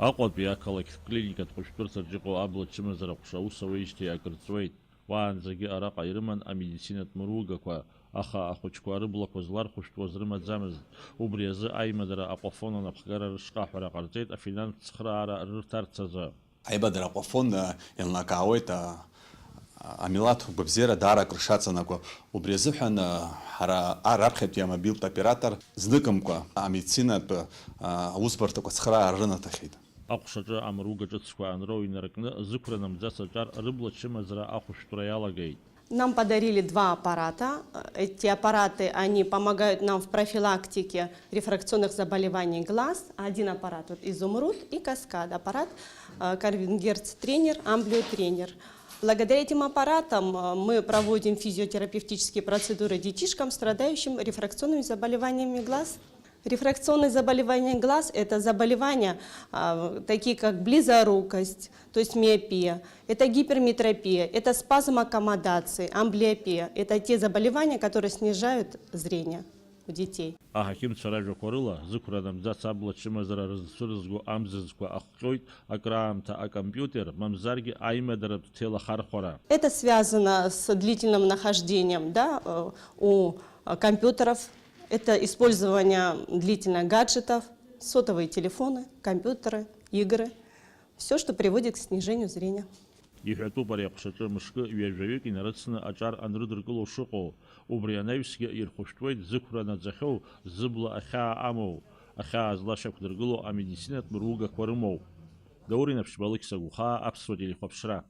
Аҟәатәи ақалақьтә клиникатә хәышәтәырҭаҿ иҟоу аблачымазара ҟәша аус ауеижьҭеи акырҵуеит. Уаанӡагьы араҟа ирыман амедицинатә мыругақәа, аха ахәыҷқәа рыблақәа злархәышәтәуаз рымаӡамызт. Убри азы аимадара аҟәафон анапхгара рышҟаҳәара ҟарҵеит афинанстә цхыраара рырҭарц азы. Аибадара аҟәафон еилнакаауеит амилаҭ гәабзиара даара ршаҵанакуа. Убри азыҳәан ҳара раԥхьатәи амобилтә оператор зныкымкәа амедицинатә аусбарҭақәа цхыраара рынаҭахьеит. Аҟәшаҿы амыруга ҿыцқәа анроу инаркны зықәра намӡац аҿар рыблачымазара ахәышәтәра иалагеит. Нам подарили 2 аппарата. Эти аппараты, они помогают нам в профилактике рефракционных заболеваний глаз. Один аппарат изумруд и каскад. Аппарат Карвингерц-тренер, амблиотренер. Благодаря этим аппаратам мы проводим физиотерапевтические процедуры детишкам, страдающим рефракционными заболеваниями глаз. Рефракционные заболевания глаз – это заболевания, такие как близорукость, то есть миопия, это гиперметропия, это спазм аккомодации, амблиопия. Это те заболевания, которые снижают зрение у детей. Аҳақьымцәа ражәақәа рыла зықәра намӡац аблачымазара рызцәырызго амзызқәа ахҟьоит акраамҭа акомпьютер, мамзаргьы аимадаратә ҭелахархәара. Это связано с длительным нахождением, у компьютеров. Это использование длительных гаджетов, сотовые телефоны, компьютеры, игры. Все, что приводит к снижению зрения. Иҳәатәуп ари аҟәшаҿы мышкы ҩажәаҩык инарыцны аҿар анрыдыркыло шыҟоу. Убри анаҩсгьы ирхәышәтәуеит зықәра наӡахьоу, зыбла ахьаа амоу, ахьаа злашьақәдыргыло амедицинатә мыругақәа рымоуп. Даурин Аԥшьбалықь Сагәхаа, Аԥсуа телехәаԥшра.